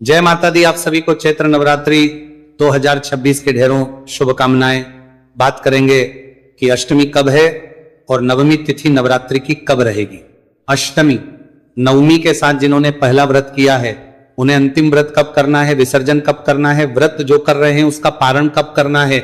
जय माता दी। आप सभी को चैत्र नवरात्रि 2026 के ढेरों शुभकामनाएं। बात करेंगे कि अष्टमी कब है और नवमी तिथि नवरात्रि की कब रहेगी। अष्टमी नवमी के साथ जिन्होंने पहला व्रत किया है उन्हें अंतिम व्रत कब करना है, विसर्जन कब करना है, व्रत जो कर रहे हैं उसका पारण कब करना है,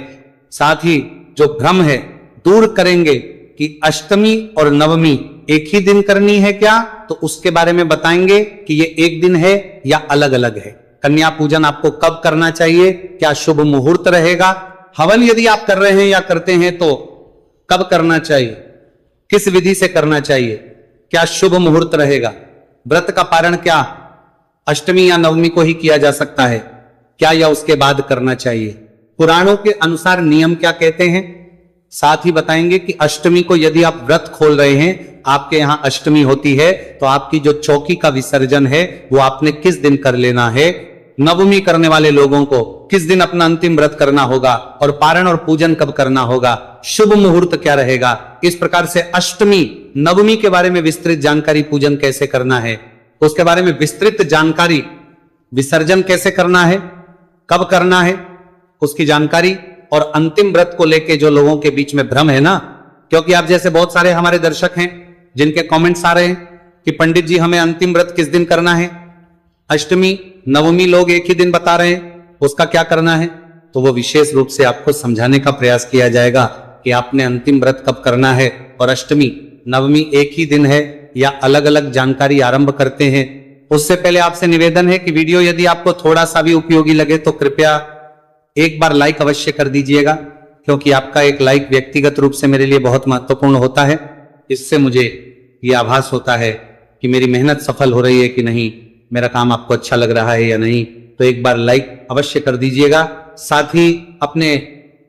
साथ ही जो भ्रम है दूर करेंगे कि अष्टमी और नवमी एक ही दिन करनी है क्या, तो उसके बारे में बताएंगे कि ये एक दिन है या अलग अलग है। कन्या पूजन आपको कब करना चाहिए, क्या शुभ मुहूर्त रहेगा, हवन यदि आप कर रहे हैं या करते हैं तो कब करना चाहिए, किस विधि से करना चाहिए, क्या शुभ मुहूर्त रहेगा, व्रत का पारण क्या अष्टमी या नवमी को ही किया जा सकता है क्या या उसके बाद करना चाहिए, पुराणों के अनुसार नियम क्या कहते हैं। साथ ही बताएंगे कि अष्टमी को यदि आप व्रत खोल रहे हैं, आपके यहां अष्टमी होती है तो आपकी जो चौकी का विसर्जन है वो आपने किस दिन कर लेना है, नवमी करने वाले लोगों को किस दिन अपना अंतिम व्रत करना होगा और पारण और पूजन कब करना होगा, शुभ मुहूर्त क्या रहेगा। इस प्रकार से अष्टमी नवमी के बारे में विस्तृत जानकारी, पूजन कैसे करना है उसके बारे में विस्तृत जानकारी, विसर्जन कैसे करना है, कब करना है उसकी जानकारी, और अंतिम व्रत को लेके जो लोगों के बीच में भ्रम है ना, क्योंकि आप जैसे बहुत सारे हमारे दर्शक हैं जिनके कमेंट्स आ रहे हैं कि पंडित जी हमें अंतिम व्रत किस दिन करना है, अष्टमी नवमी लोग एक ही दिन बता रहे हैं, उसका क्या करना है। तो वो विशेष रूप से आपको समझाने का प्रयास किया जाएगा कि आपने अंतिम व्रत कब करना है और अष्टमी नवमी एक ही दिन है या अलग अलग जानकारी आरंभ करते हैं। उससे पहले आपसे निवेदन है कि वीडियो यदि आपको थोड़ा सा भी उपयोगी लगे तो कृपया एक बार लाइक अवश्य कर दीजिएगा, क्योंकि आपका एक लाइक व्यक्तिगत रूप से मेरे लिए बहुत महत्वपूर्ण होता है। इससे मुझे यह आभास होता है कि मेरी मेहनत सफल हो रही है कि नहीं, मेरा काम आपको अच्छा लग रहा है या नहीं। तो एक बार लाइक अवश्य कर दीजिएगा। साथ ही अपने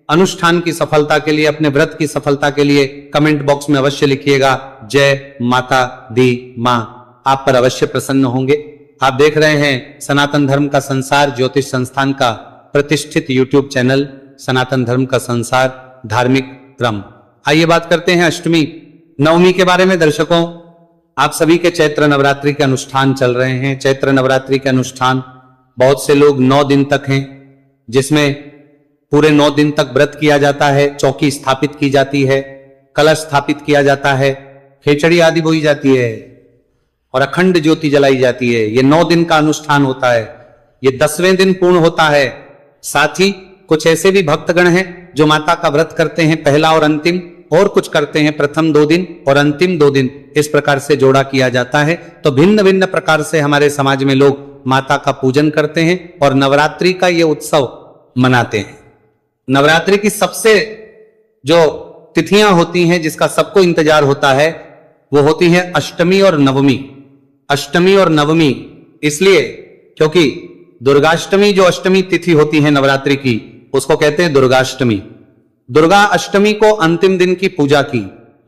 अनुष्ठान की सफलता के लिए, अपने व्रत की सफलता के लिए कमेंट बॉक्स में अवश्य लिखिएगा जय माता दी मां। आप पर अवश्य प्रसन्न होंगे। आप देख रहे हैं सनातन धर्म का संसार ज्योतिष संस्थान का प्रतिष्ठित यूट्यूब चैनल सनातन धर्म का संसार धार्मिक क्रम। आइए बात करते हैं अष्टमी नवमी के बारे में। दर्शकों, आप सभी के चैत्र नवरात्रि के अनुष्ठान चल रहे हैं। चैत्र नवरात्रि के अनुष्ठान बहुत से लोग 9 दिन तक हैं, जिसमें पूरे 9 दिन तक व्रत किया जाता है, चौकी स्थापित की जाती है, कलश स्थापित किया जाता है, खिचड़ी आदि बोई जाती है और अखंड ज्योति जलाई जाती है। ये 9 दिन का अनुष्ठान होता है, ये 10वें दिन पूर्ण होता है। साथ ही कुछ ऐसे भी भक्तगण हैं जो माता का व्रत करते हैं पहला और अंतिम, और कुछ करते हैं प्रथम 2 दिन और अंतिम 2 दिन, इस प्रकार से जोड़ा किया जाता है। तो भिन्न भिन्न प्रकार से हमारे समाज में लोग माता का पूजन करते हैं और नवरात्रि का ये उत्सव मनाते हैं। नवरात्रि की सबसे जो तिथियां होती हैं जिसका सबको इंतजार होता है वो होती है अष्टमी और नवमी। अष्टमी और नवमी इसलिए क्योंकि दुर्गाष्टमी जो अष्टमी तिथि होती है नवरात्रि की, उसको कहते हैं दुर्गाष्टमी। दुर्गा अष्टमी को अंतिम दिन की पूजा की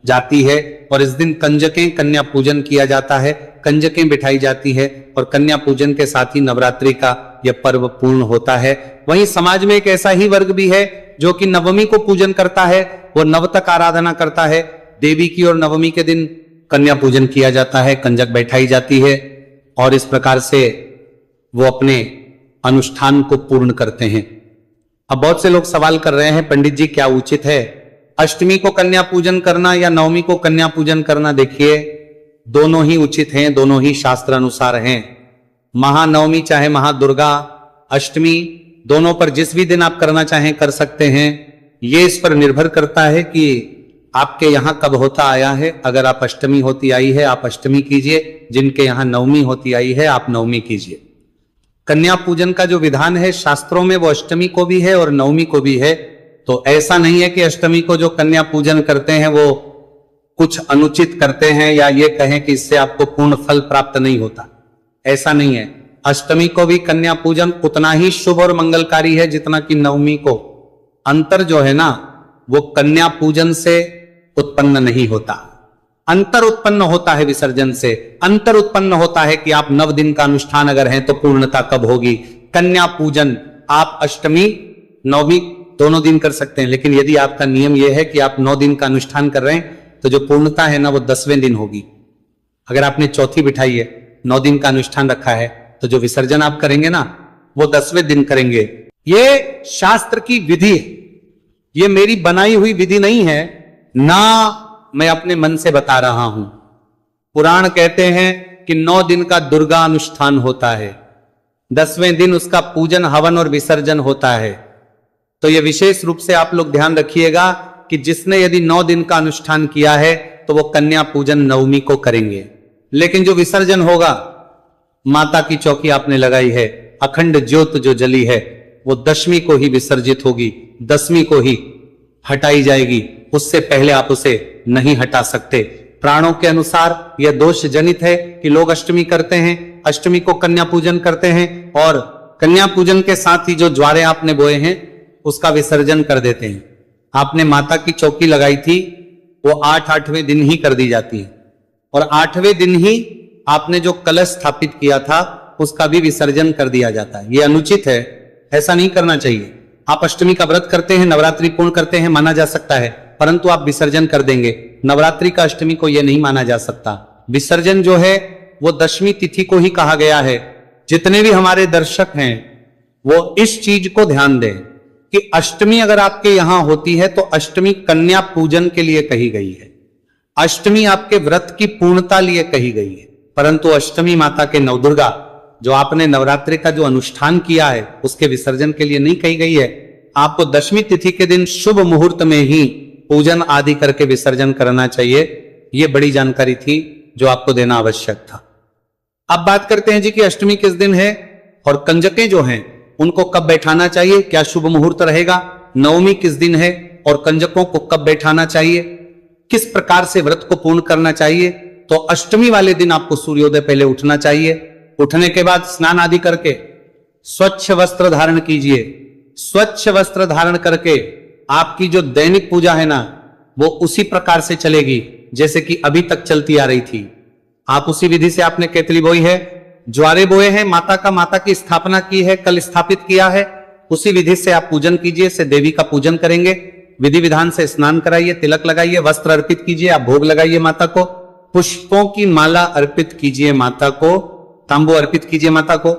जाती है और इस दिन कंजकें कन्या पूजन किया जाता है, कंजकें बिठाई जाती है और कन्या पूजन के साथ ही नवरात्रि का यह पर्व पूर्ण होता है। वहीं समाज में एक ऐसा ही वर्ग भी है जो कि नवमी को पूजन करता है, वो नवतक आराधना करता है देवी की, और नवमी के दिन कन्या पूजन किया जाता है, कंजक बैठाई जाती है और इस प्रकार से वो अपने अनुष्ठान को पूर्ण करते हैं। अब बहुत से लोग सवाल कर रहे हैं पंडित जी क्या उचित है, अष्टमी को कन्या पूजन करना या नवमी को कन्या पूजन करना। देखिए, दोनों ही उचित हैं, दोनों ही शास्त्र अनुसार हैं। महानवमी चाहे महादुर्गा अष्टमी, दोनों पर जिस भी दिन आप करना चाहें कर सकते हैं। ये इस पर निर्भर करता है कि आपके यहां कब होता आया है। अगर आप अष्टमी होती आई है आप अष्टमी कीजिए, जिनके यहां नवमी होती आई है आप नवमी कीजिए। कन्या पूजन का जो विधान है शास्त्रों में वो अष्टमी को भी है और नवमी को भी है। तो ऐसा नहीं है कि अष्टमी को जो कन्या पूजन करते हैं वो कुछ अनुचित करते हैं या ये कहें कि इससे आपको पूर्ण फल प्राप्त नहीं होता, ऐसा नहीं है। अष्टमी को भी कन्या पूजन उतना ही शुभ और मंगलकारी है जितना कि नवमी को। अंतर जो है ना वो कन्या पूजन से उत्पन्न नहीं होता, अंतर उत्पन्न होता है विसर्जन से। अंतर उत्पन्न होता है कि आप 9 दिन का अनुष्ठान अगर है तो पूर्णता कब होगी। कन्या पूजन आप अष्टमी नवमी दोनों दिन कर सकते हैं, लेकिन यदि आपका नियम यह है कि आप 9 दिन का अनुष्ठान कर रहे हैं तो जो पूर्णता है ना वो 10वें दिन होगी। अगर आपने चौथी बिठाई है, 9 दिन का अनुष्ठान रखा है तो जो विसर्जन आप करेंगे ना वो 10वें दिन करेंगे। ये शास्त्र की विधि है, ये मेरी बनाई हुई विधि नहीं है, ना मैं अपने मन से बता रहा हूं। पुराण कहते हैं कि 9 दिन का दुर्गा अनुष्ठान होता है, 10वें दिन उसका पूजन हवन और विसर्जन होता है। तो यह विशेष रूप से आप लोग ध्यान रखिएगा कि जिसने यदि 9 दिन का अनुष्ठान किया है तो वो कन्या पूजन नवमी को करेंगे। लेकिन जो विसर्जन होगा, माता की चौकी आपने लगाई है, अखंड ज्योत जो जली है वो 10वीं को ही विसर्जित होगी, 10वीं को ही हटाई जाएगी, उससे पहले आप उसे नहीं हटा सकते। प्राणों के अनुसार यह दोष जनित है कि लोग अष्टमी करते हैं, अष्टमी को कन्या पूजन करते हैं और कन्या पूजन के साथ ही जो ज्वारे आपने बोए हैं उसका विसर्जन कर देते हैं। आपने माता की चौकी लगाई थी वो 8वें दिन ही कर दी जाती है और 8वें दिन ही आपने जो कलश स्थापित किया था उसका भी विसर्जन कर दिया जाता है। यह अनुचित है, ऐसा नहीं करना चाहिए। आप अष्टमी का व्रत करते हैं, नवरात्रि पूर्ण करते हैं, माना जा सकता है, परंतु आप विसर्जन कर देंगे। नवरात्रि का अष्टमी को यह नहीं माना जा सकता। विसर्जन जो है वो 10वीं तिथि को ही कहा गया है। जितने भी हमारे दर्शक हैं वो इस चीज को ध्यान दें कि अष्टमी अगर आपके यहां होती है तो अष्टमी कन्या पूजन के लिए कही गई है, अष्टमी आपके व्रत की पूर्णता लिए कही गई है, परंतु अष्टमी माता के नवदुर्गा जो आपने नवरात्रि का जो अनुष्ठान किया है उसके विसर्जन के लिए नहीं कही गई है। आपको 10वीं तिथि के दिन शुभ मुहूर्त में ही पूजन आदि करके विसर्जन करना चाहिए। यह बड़ी जानकारी थी जो आपको देना आवश्यक था। अब बात करते हैं जी कि अष्टमी किस दिन है और कंजकें जो हैं उनको कब बैठाना चाहिए, क्या शुभ मुहूर्त रहेगा, नवमी किस दिन है और कंजकों को कब बैठाना चाहिए, किस प्रकार से व्रत को पूर्ण करना चाहिए। तो अष्टमी वाले दिन आपको सूर्योदय पहले उठना चाहिए, उठने के बाद स्नान आदि करके स्वच्छ वस्त्र धारण कीजिए। स्वच्छ वस्त्र धारण करके आपकी जो दैनिक पूजा है ना वो उसी प्रकार से चलेगी जैसे कि अभी तक चलती आ रही थी। आप उसी विधि से आपने केतली बोई है, ज्वारे बोए हैं, माता की स्थापना की है, कल स्थापित किया है, उसी विधि से आप पूजन कीजिए, से देवी का पूजन करेंगे। विधि विधान से स्नान कराइए, तिलक लगाइए, वस्त्र अर्पित कीजिए, आप भोग लगाइए माता को, पुष्पों की माला अर्पित कीजिए माता को, तांबू अर्पित कीजिए माता को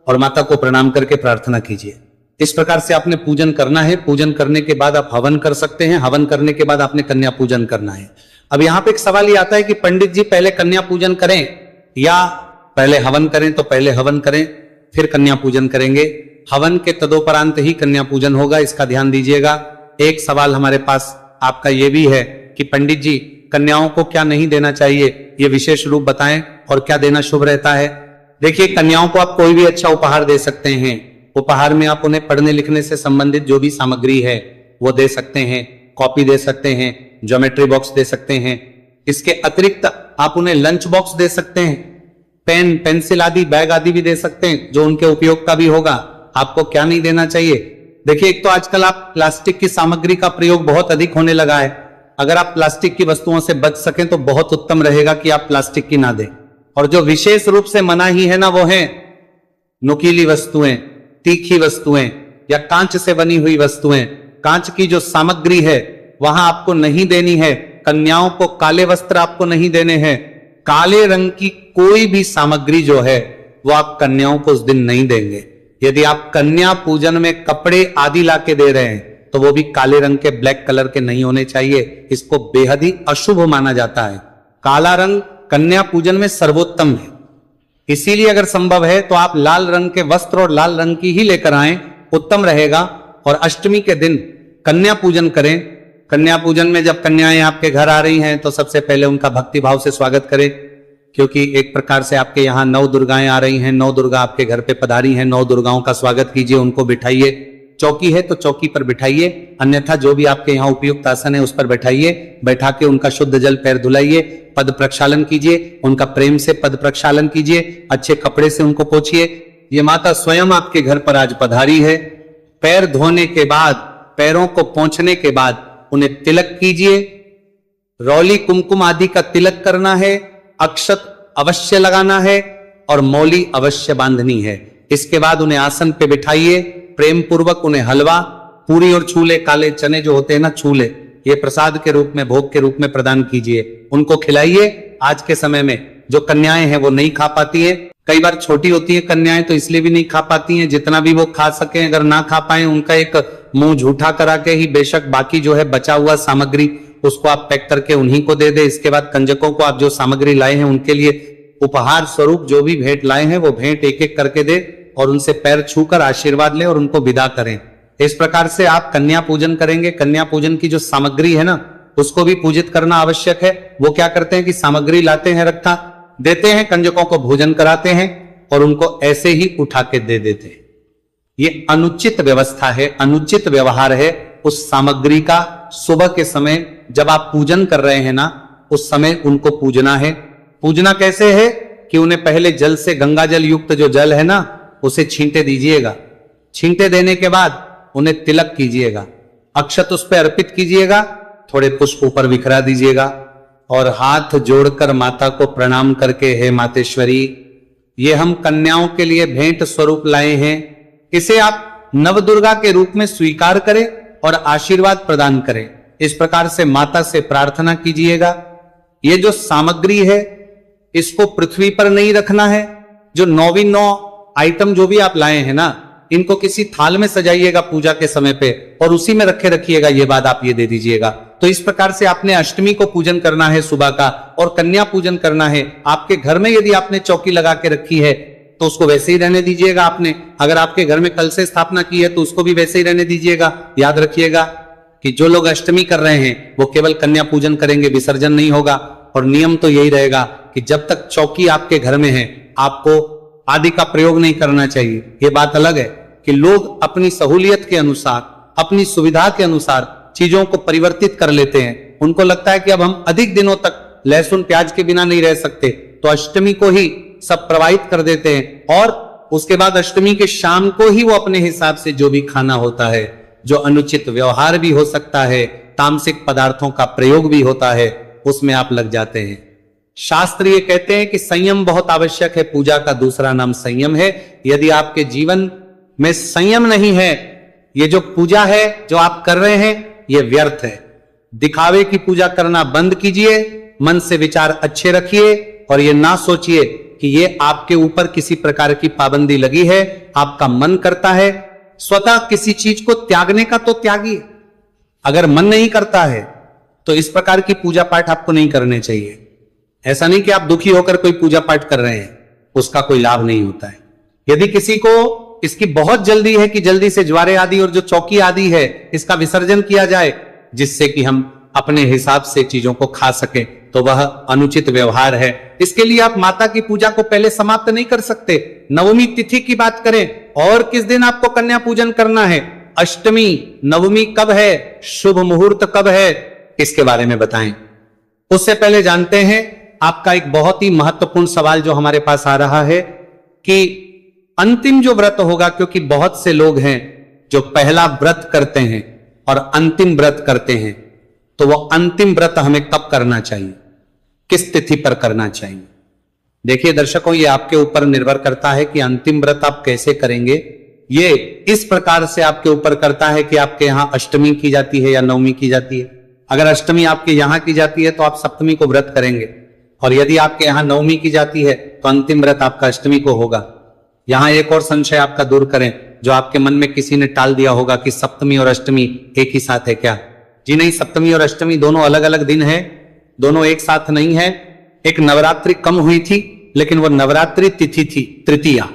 और माता को प्रणाम करके प्रार्थना कीजिए। इस प्रकार से आपने पूजन करना है। पूजन करने के बाद आप हवन कर सकते हैं, हवन करने के बाद आपने कन्या पूजन करना है। अब यहां पे एक सवाल ये आता है कि पंडित जी पहले कन्या पूजन करें या पहले हवन करें। तो पहले हवन करें फिर कन्या पूजन करेंगे, हवन के तदोपरांत ही कन्या पूजन होगा, इसका ध्यान दीजिएगा। एक सवाल हमारे पास आपका यह भी है कि पंडित जी कन्याओं को क्या नहीं देना चाहिए, ये विशेष रूप बताएं और क्या देना शुभ रहता है। देखिए, कन्याओं को आप कोई भी अच्छा उपहार दे सकते हैं। उपहार में आप उन्हें पढ़ने लिखने से संबंधित जो भी सामग्री है वो दे सकते हैं, कॉपी दे सकते हैं, ज्योमेट्री बॉक्स दे सकते हैं। इसके अतिरिक्त आप उन्हें लंच बॉक्स दे सकते हैं, पेन पेंसिल आदि बैग आदि भी दे सकते हैं जो उनके उपयोग का भी होगा। आपको क्या नहीं देना चाहिए, देखिए एक तो आजकल आप प्लास्टिक की सामग्री का प्रयोग बहुत अधिक होने लगा है। अगर आप प्लास्टिक की वस्तुओं से बच सकें तो बहुत उत्तम रहेगा कि आप प्लास्टिक की ना दें। और जो विशेष रूप से मना ही है ना वो है नुकीली वस्तुएं, तीखी वस्तुएं या कांच से बनी हुई वस्तुएं। कांच की जो सामग्री है वहां आपको नहीं देनी है। कन्याओं को काले वस्त्र आपको नहीं देने हैं। काले रंग की कोई भी सामग्री जो है वो आप कन्याओं को उस दिन नहीं देंगे। यदि आप कन्या पूजन में कपड़े आदि लाके दे रहे हैं तो वो भी काले रंग के, ब्लैक कलर के नहीं होने चाहिए। इसको बेहद ही अशुभ माना जाता है। काला रंग कन्या पूजन में सर्वोत्तम है, इसीलिए अगर संभव है तो आप लाल रंग के वस्त्र और लाल रंग की ही लेकर आएं, उत्तम रहेगा। और अष्टमी के दिन कन्या पूजन करें। कन्या पूजन में जब कन्याएं आपके घर आ रही हैं तो सबसे पहले उनका भक्ति भाव से स्वागत करें, क्योंकि एक प्रकार से आपके यहाँ 9 दुर्गाएं आ रही हैं। 9 दुर्गा आपके घर पे पधारी हैं। 9 दुर्गाओं का स्वागत कीजिए, उनको बिठाइए। चौकी है तो चौकी पर बिठाइए, अन्यथा जो भी आपके यहाँ उपयुक्त आसन है उस पर बैठाइए। बैठा के उनका शुद्ध जल पैर धुलाइए, पद प्रक्षालन कीजिए, उनका प्रेम से पद प्रक्षालन कीजिए, अच्छे कपड़े से उनको पोंछिए। ये माता स्वयं आपके घर पर आज पधारी है। पैर धोने के बाद, पैरों को पोंछने के बाद उन्हें तिलक कीजिए। रौली कुमकुम आदि का तिलक करना है, अक्षत अवश्य लगाना है और मौली अवश्य बांधनी है। इसके बाद उन्हें आसन पे बिठाइए, प्रेम पूर्वक उन्हें हलवा, पूरी और छोले, काले चने जो होते हैं ना छोले, ये प्रसाद के रूप में, भोग के रूप में प्रदान कीजिए, उनको खिलाइए। आज के समय में जो कन्याएं हैं वो नहीं खा पाती है, कई बार छोटी होती है कन्याएं तो इसलिए भी नहीं खा पाती हैं, जितना भी वो खा सके, अगर ना खा पाए उनका एक मुंह झूठा करा के ही बेशक बाकी जो है बचा हुआ सामग्री उसको आप पैक करके उन्हीं को दे दे। इसके बाद कंजकों को आप जो सामग्री लाए हैं उनके लिए उपहार स्वरूप जो भी भेंट लाए हैं वो भेंट एक एक करके दे और उनसे पैर छूकर आशीर्वाद ले और उनको विदा करें। इस प्रकार से आप कन्या पूजन करेंगे। कन्या पूजन की जो सामग्री है ना उसको भी पूजित करना आवश्यक है। वो क्या करते हैं कि सामग्री लाते हैं, रखा देते हैं, कंजकों को भोजन कराते हैं और उनको ऐसे ही उठा के दे देते हैं। ये अनुचित व्यवस्था है, अनुचित व्यवहार है उस सामग्री का। सुबह के समय जब आप पूजन कर रहे हैं ना उस समय उनको पूजना है। पूजना कैसे है कि उन्हें पहले जल से, गंगा जल युक्त जो जल है ना उसे छींटे दीजिएगा। छींटे देने के बाद उन्हें तिलक कीजिएगा, अक्षत उस पर अर्पित कीजिएगा, थोड़े पुष्प ऊपर बिखरा दीजिएगा और हाथ जोड़कर माता को प्रणाम करके, हे मातेश्वरी, ये हम कन्याओं के लिए भेंट स्वरूप लाए हैं, इसे आप नवदुर्गा के रूप में स्वीकार करें और आशीर्वाद प्रदान करें। इस प्रकार से माता से प्रार्थना कीजिएगा। ये जो सामग्री है इसको पृथ्वी पर नहीं रखना है। जो 9 आइटम जो भी आप लाए हैं ना इनको किसी थाल में सजाइएगा पूजा के समय पे और उसी में रखे रखिएगा। ये बात आप ये दे दीजिएगा। तो इस प्रकार से आपने अष्टमी को पूजन करना है सुबह का और कन्या पूजन करना है। आपके घर में यदि आपने चौकी लगा के रखी है तो उसको वैसे ही रहने दीजिएगा। आपने अगर आपके घर में कल से स्थापना की है तो उसको भी वैसे ही रहने दीजिएगा। याद रखिएगा कि जो लोग अष्टमी कर रहे हैं वो केवल कन्या पूजन करेंगे, विसर्जन नहीं होगा। और नियम तो यही रहेगा कि जब तक चौकी आपके घर में है आपको आदि का प्रयोग नहीं करना चाहिए। ये बात अलग है कि लोग अपनी सहूलियत के अनुसार, अपनी सुविधा के अनुसार चीजों को परिवर्तित कर लेते हैं। उनको लगता है कि अब हम अधिक दिनों तक लहसुन प्याज के बिना नहीं रह सकते तो अष्टमी को ही सब प्रवाहित कर देते हैं और उसके बाद अष्टमी के शाम को ही वो अपने हिसाब से जो भी खाना होता है, जो अनुचित व्यवहार भी हो सकता है, तामसिक पदार्थों का प्रयोग भी होता है, उसमें आप लग जाते हैं। शास्त्र ये कहते हैं कि संयम बहुत आवश्यक है। पूजा का दूसरा नाम संयम है। यदि आपके जीवन में संयम नहीं है, ये जो पूजा है जो आप कर रहे हैं ये व्यर्थ है। दिखावे की पूजा करना बंद कीजिए, मन से विचार अच्छे रखिए और ये ना सोचिए कि ये आपके ऊपर किसी प्रकार की पाबंदी लगी है। आपका मन करता है स्वतः किसी चीज को त्यागने का तो त्यागिए। अगर मन नहीं करता है तो इस प्रकार की पूजा पाठ आपको नहीं करने चाहिए। ऐसा नहीं कि आप दुखी होकर कोई पूजा पाठ कर रहे हैं, उसका कोई लाभ नहीं होता है। यदि किसी को इसकी बहुत जल्दी है कि जल्दी से ज्वारे आदि और जो चौकी आदि है इसका विसर्जन किया जाए जिससे कि हम अपने हिसाब से चीजों को खा सके, तो वह अनुचित व्यवहार है। इसके लिए आप माता की पूजा को पहले समाप्त नहीं कर सकते। नवमी तिथि की बात करें और किस दिन आपको कन्या पूजन करना है, अष्टमी, नवमी कब है, शुभ मुहूर्त कब है, इसके बारे में बताएं। उससे पहले जानते हैं आपका एक बहुत ही महत्वपूर्ण सवाल जो हमारे पास आ रहा है कि अंतिम जो व्रत होगा, क्योंकि बहुत से लोग हैं जो पहला व्रत करते हैं और अंतिम व्रत करते हैं, तो वो अंतिम व्रत हमें कब करना चाहिए, किस तिथि पर करना चाहिए। देखिए दर्शकों, ये आपके ऊपर निर्भर करता है कि अंतिम व्रत आप कैसे करेंगे। ये इस प्रकार से आपके ऊपर करता है कि आपके यहां अष्टमी की जाती है या नवमी की जाती है। अगर अष्टमी आपके यहां की जाती है तो आप सप्तमी को व्रत करेंगे और यदि आपके यहां नवमी की जाती है तो अंतिम व्रत आपका अष्टमी को होगा। यहां एक और संशय आपका दूर करें जो आपके मन में किसी ने टाल दिया होगा कि सप्तमी और अष्टमी एक ही साथ है क्या। जी नहीं, सप्तमी और अष्टमी दोनों अलग अलग दिन है, दोनों एक साथ नहीं है। एक नवरात्रि कम हुई थी लेकिन वो नवरात्रि तिथि थी तृतीया,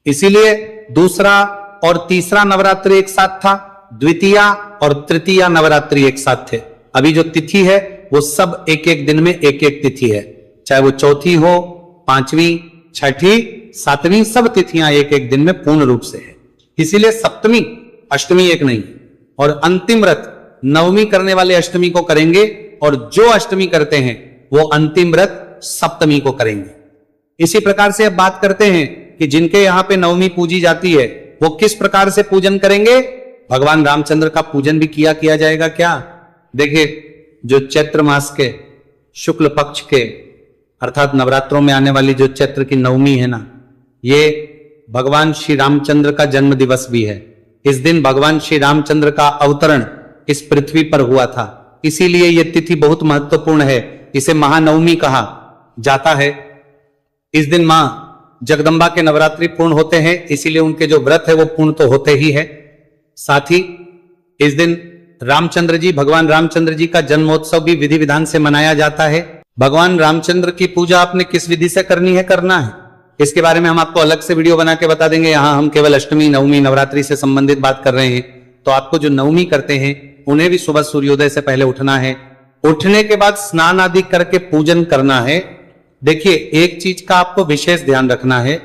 इसीलिए दूसरा और तीसरा नवरात्रि एक साथ था, द्वितीया और तृतीया नवरात्रि एक साथ थे। अभी जो तिथि है वो सब एक एक दिन में एक एक तिथि है, चाहे वो चौथी हो, पांचवी, छठी, सातवीं, सब तिथियां एक एक दिन में पूर्ण रूप से है। इसीलिए सप्तमी अष्टमी एक नहीं। और अंतिम व्रत नवमी करने वाले अष्टमी को करेंगे और जो अष्टमी करते हैं वो अंतिम व्रत सप्तमी को करेंगे। इसी प्रकार से अब बात करते हैं कि जिनके यहां पे नवमी पूजी जाती है वो किस प्रकार से पूजन करेंगे। भगवान रामचंद्र का पूजन भी किया जाएगा क्या। देखिए, जो चैत्र मास के शुक्ल पक्ष के अर्थात नवरात्रों में आने वाली जो चैत्र की नवमी है ना, ये भगवान श्री रामचंद्र का जन्म दिवस भी है। इस दिन भगवान श्री रामचंद्र का अवतरण इस पृथ्वी पर हुआ था, इसीलिए यह तिथि बहुत महत्वपूर्ण है। इसे महानवमी कहा जाता है। इस दिन मां जगदम्बा के नवरात्रि पूर्ण होते हैं, इसीलिए उनके जो व्रत है वो पूर्ण तो होते ही है। साथ ही इस दिन रामचंद्र जी, भगवान रामचंद्र जी का जन्मोत्सव भी विधि विधान से मनाया जाता है। भगवान रामचंद्र की पूजा आपने किस विधि से करनी है, करना है, इसके बारे में हम आपको अलग से वीडियो बना के बता देंगे। यहाँ हम केवल अष्टमी, नवमी, नवरात्रि से संबंधित बात कर रहे हैं। तो आपको जो नवमी करते हैं उन्हें भी सुबह सूर्योदय से पहले उठना है। उठने के बाद स्नान आदि करके पूजन करना है। देखिए, एक चीज का आपको विशेष ध्यान रखना है,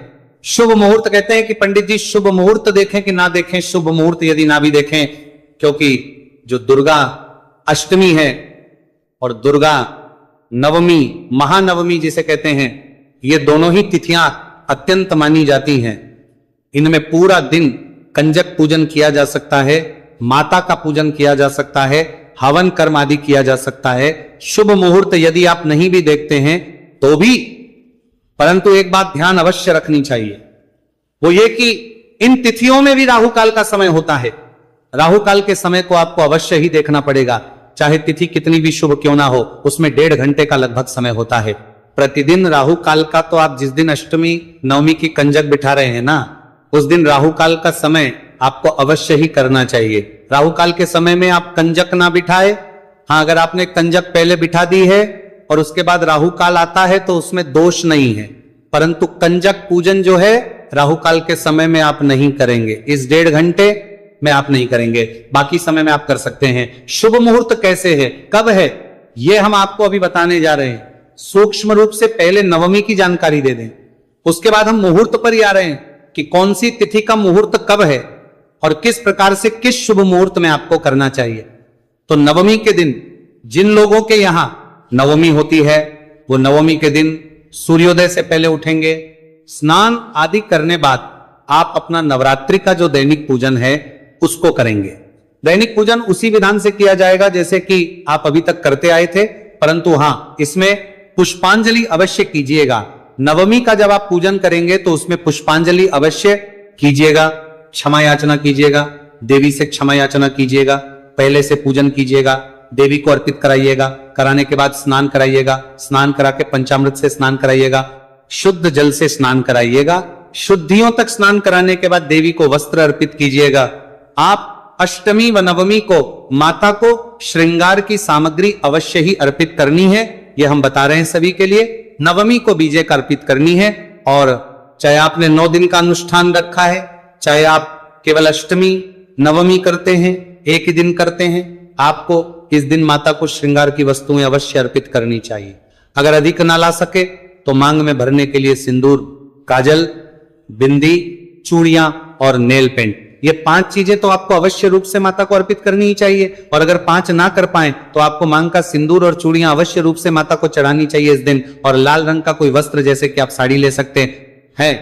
शुभ मुहूर्त कहते हैं कि पंडित जी शुभ मुहूर्त देखें कि ना देखें। शुभ मुहूर्त यदि ना भी देखें, क्योंकि जो दुर्गा अष्टमी है और दुर्गा नवमी, महानवमी जिसे कहते हैं, ये दोनों ही तिथियां अत्यंत मानी जाती हैं। इनमें पूरा दिन कंजक पूजन किया जा सकता है, माता का पूजन किया जा सकता है, हवन कर्म आदि किया जा सकता है। शुभ मुहूर्त यदि आप नहीं भी देखते हैं तो भी, परंतु एक बात ध्यान अवश्य रखनी चाहिए, वो ये कि इन तिथियों में भी राहु काल का समय होता है। राहु काल के समय को आपको अवश्य ही देखना पड़ेगा, चाहे तिथि कितनी भी शुभ क्यों ना हो, उसमें 1.5 घंटे का लगभग समय होता है प्रतिदिन। राहु काल का तो आप जिस दिन अष्टमी नवमी की कंजक बिठा रहे हैं ना, उस दिन राहु काल का समय आपको अवश्य ही करना चाहिए। राहु काल के समय में आप कंजक ना बिठाए। हाँ, अगर आपने कंजक पहले बिठा दी है और उसके बाद राहु काल आता है तो उसमें दोष नहीं है, परंतु कंजक पूजन जो है राहु काल के समय में आप नहीं करेंगे। इस 1.5 घंटे में आप नहीं करेंगे, बाकी समय में आप कर सकते हैं। शुभ मुहूर्त कैसे है, कब है, यह हम आपको अभी बताने जा रहे हैं। सूक्ष्म रूप से पहले नवमी की जानकारी दे दें, उसके बाद हम मुहूर्त पर ही आ रहे हैं कि कौन सी तिथि का मुहूर्त कब है और किस प्रकार से किस शुभ मुहूर्त में आपको करना चाहिए। तो नवमी के दिन जिन लोगों के यहां नवमी होती है, वो नवमी के दिन सूर्योदय से पहले उठेंगे। स्नान आदि करने बाद आप अपना नवरात्रि का जो दैनिक पूजन है उसको करेंगे। दैनिक पूजन उसी विधान से किया जाएगा जैसे कि आप अभी तक करते आए थे, परंतु हां, इसमें पुष्पांजलि अवश्य कीजिएगा। नवमी का जब आप पूजन करेंगे तो उसमें पुष्पांजलि अवश्य कीजिएगा, क्षमा याचना कीजिएगा, देवी से क्षमा याचना कीजिएगा, पहले से पूजन कीजिएगा, देवी को अर्पित कराइएगा। कराने के बाद स्नान कराइएगा, स्नान करा के पंचामृत से स्नान कराइएगा, शुद्ध जल से स्नान कराइएगा। शुद्धियों तक स्नान कराने के बाद देवी को वस्त्र अर्पित कीजिएगा। आप अष्टमी व नवमी को माता को श्रृंगार की सामग्री अवश्य ही अर्पित करनी है, यह हम बता रहे हैं सभी के लिए। नवमी को बीजे का अर्पित करनी है, और चाहे आपने 9 दिन का अनुष्ठान रखा है, चाहे आप केवल अष्टमी नवमी करते हैं, एक ही दिन करते हैं, आपको इस दिन माता को श्रृंगार की वस्तुएं अवश्य अर्पित करनी चाहिए। अगर अधिक ना ला सके तो मांग में भरने के लिए सिंदूर, काजल, बिंदी, चूड़ियां और नेल पेंट, ये 5 चीजें तो आपको अवश्य रूप से माता को अर्पित करनी ही चाहिए। और अगर 5 ना कर पाए तो आपको मांग का सिंदूर और चूड़ियां अवश्य रूप से माता को चढ़ानी चाहिए इस दिन। और लाल रंग का कोई वस्त्र, जैसे कि आप साड़ी ले सकते हैं,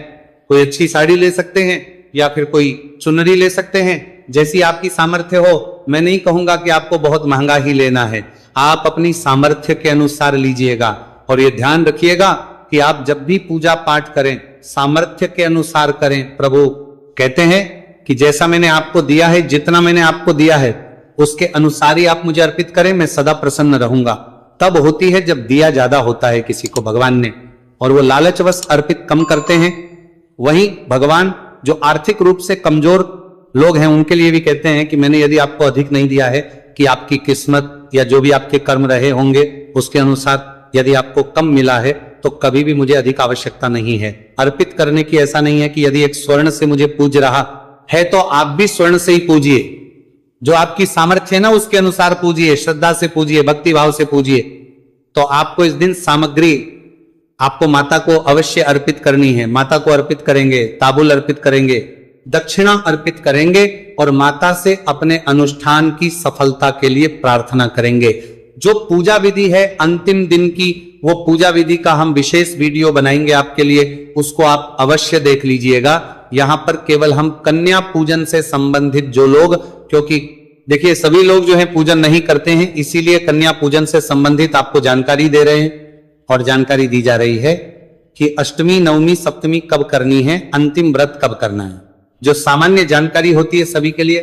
कोई अच्छी साड़ी ले सकते हैं, या फिर कोई चुनरी ले सकते हैं, जैसी आपकी सामर्थ्य हो। मैं नहीं कहूंगा कि आपको बहुत महंगा ही लेना है, आप अपनी सामर्थ्य के अनुसार लीजिएगा। और ये ध्यान रखिएगा कि आप जब भी पूजा पाठ करें सामर्थ्य के अनुसार करें। प्रभु कहते हैं कि जैसा मैंने आपको दिया है, जितना मैंने आपको दिया है उसके अनुसार ही आप मुझे अर्पित करें, मैं सदा प्रसन्न रहूंगा। तब होती है जब दिया ज्यादा होता है किसी को भगवान ने, और वो लालचवश अर्पित कम करते हैं। वहीं भगवान जो आर्थिक रूप से कमजोर लोग हैं उनके लिए भी कहते हैं कि मैंने यदि आपको अधिक नहीं दिया है, कि आपकी किस्मत या जो भी आपके कर्म रहे होंगे उसके अनुसार यदि आपको कम मिला है तो कभी भी मुझे अधिक आवश्यकता नहीं है। अर्पित करने की ऐसा नहीं है कि यदि एक स्वर्ण से मुझे पूज रहा है तो आप भी स्वर्ण से ही पूजिए, जो आपकी सामर्थ्य है ना उसके अनुसार पूजिए, श्रद्धा से पूजिए, भक्ति भाव से पूजिए। तो आपको इस दिन सामग्री आपको माता को अवश्य अर्पित करनी है। माता को अर्पित करेंगे, ताबुल अर्पित करेंगे, दक्षिणा अर्पित करेंगे और माता से अपने अनुष्ठान की सफलता के लिए प्रार्थना करेंगे। जो पूजा विधि है अंतिम दिन की, वो पूजा विधि का हम विशेष वीडियो बनाएंगे आपके लिए, उसको आप अवश्य देख लीजिएगा। यहां पर केवल हम कन्या पूजन से संबंधित जो लोग, क्योंकि देखिए सभी लोग जो है पूजन नहीं करते हैं, इसीलिए कन्या पूजन से संबंधित आपको जानकारी दे रहे हैं। और जानकारी दी जा रही है कि अष्टमी, नवमी, सप्तमी कब करनी है, अंतिम व्रत कब करना है। जो सामान्य जानकारी होती है सभी के लिए,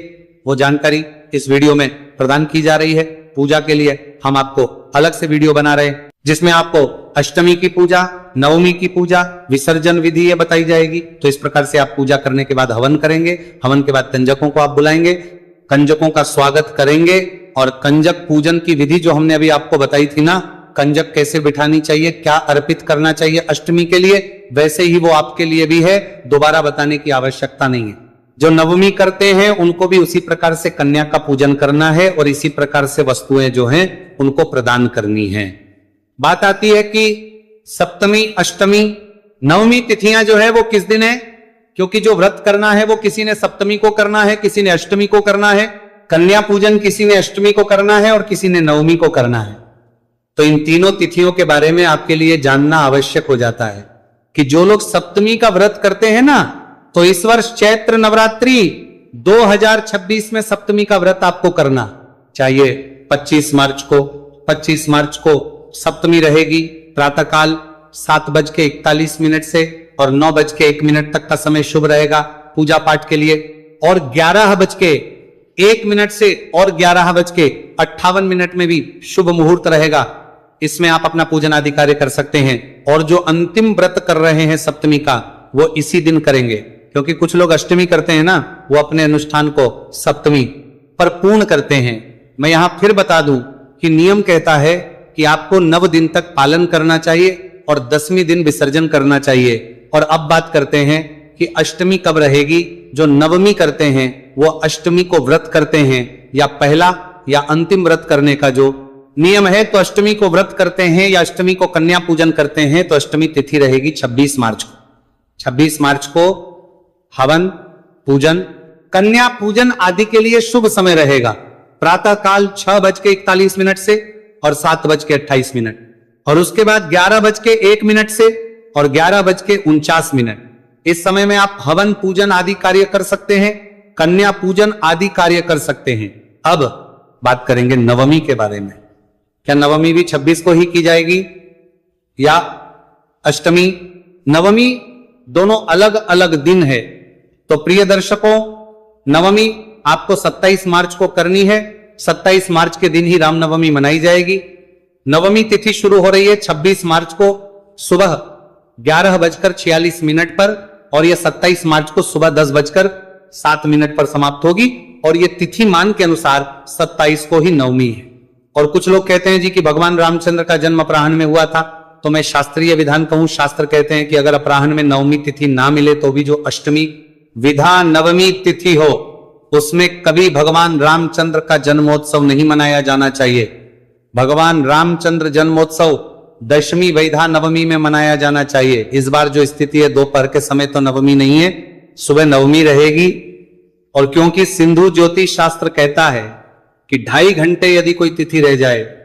वो जानकारी इस वीडियो में प्रदान की जा रही है। पूजा के लिए हम आपको अलग से वीडियो बना रहे हैं। जिसमें आपको अष्टमी की पूजा, नवमी की पूजा, विसर्जन विधि ये बताई जाएगी। तो इस प्रकार से आप पूजा करने के बाद हवन करेंगे। हवन के बाद कंजकों को आप बुलाएंगे, कंजकों का स्वागत करेंगे और कंजक पूजन की विधि जो हमने अभी आपको बताई थी ना, कंजक कैसे बिठानी चाहिए, क्या अर्पित करना चाहिए अष्टमी के लिए, वैसे ही वो आपके लिए भी है, दोबारा बताने की आवश्यकता नहीं है। जो नवमी करते हैं उनको भी उसी प्रकार से कन्या का पूजन करना है और इसी प्रकार से वस्तुएं जो हैं उनको प्रदान करनी है। बात आती है कि सप्तमी, अष्टमी, नवमी तिथियां जो है वो किस दिन है, क्योंकि जो व्रत करना है वो किसी ने सप्तमी को करना है, किसी ने अष्टमी को करना है। कन्या पूजन किसी ने अष्टमी को करना है और किसी ने नवमी को करना है। तो इन तीनों तिथियों के बारे में आपके लिए जानना आवश्यक हो जाता है कि जो लोग सप्तमी का व्रत करते हैं ना, तो इस वर्ष चैत्र नवरात्रि 2026 में सप्तमी का व्रत आपको करना चाहिए। 25 मार्च को सप्तमी रहेगी। प्रातःकाल 7:41 से और 9:01 तक का समय शुभ रहेगा पूजा पाठ के लिए, और 11:01 से और 11:58 में भी शुभ मुहूर्त रहेगा। इसमें आप अपना पूजन आदि कार्य कर सकते हैं। और जो अंतिम व्रत कर रहे हैं सप्तमी का, वो इसी दिन करेंगे, क्योंकि कुछ लोग अष्टमी करते हैं ना, वो अपने अनुष्ठान को सप्तमी पर पूर्ण करते हैं। मैं यहां फिर बता दूं कि नियम कहता है कि आपको 9 दिन तक पालन करना चाहिए और 10वें दिन विसर्जन करना चाहिए। और अब बात करते हैं कि अष्टमी कब रहेगी। जो नवमी करते हैं वो अष्टमी को व्रत करते हैं, या पहला या अंतिम व्रत करने का जो नियम है, तो अष्टमी को व्रत करते हैं या अष्टमी को कन्या पूजन करते हैं, तो अष्टमी तिथि रहेगी 26 मार्च को। 26 मार्च को हवन, पूजन, कन्या पूजन आदि के लिए शुभ समय रहेगा। प्रातःकाल 6:41 से और 7:28, और उसके बाद 11:01 से और 11:49। इस समय में आप हवन, पूजन आदि कार्य कर सकते हैं, कन्या पूजन आदि कार्य कर सकते हैं। अब बात करेंगे नवमी के बारे में। क्या नवमी भी 26 को ही की जाएगी या अष्टमी? नवमी दोनों अलग अलग दिन है। तो प्रिय दर्शकों, नवमी आपको 27 मार्च को करनी है। 27 मार्च के दिन ही रामनवमी मनाई जाएगी। नवमी तिथि शुरू हो रही है 26 मार्च को सुबह 11:46 पर, और यह 27 मार्च को सुबह 10:07 पर समाप्त होगी। और यह तिथि मान के अनुसार 27 को ही नवमी है। और कुछ लोग कहते हैं जी कि भगवान रामचंद्र का जन्म अपराह्न में हुआ था। तो मैं शास्त्रीय विधान कहूं, शास्त्र कहते हैं कि अगर अपराह्न में नवमी तिथि ना मिले तो भी जो अष्टमी विधा नवमी तिथि हो, उसमें कभी भगवान रामचंद्र का जन्मोत्सव नहीं मनाया जाना चाहिए। भगवान रामचंद्र जन्मोत्सव दशमी वैधा नवमी में मनाया जाना चाहिए। इस बार जो स्थिति है, दोपहर के समय तो नवमी नहीं है, सुबह नवमी रहेगी। और क्योंकि सिंधु ज्योतिष शास्त्र कहता है कि 2.5 घंटे यदि कोई तिथि रह जाए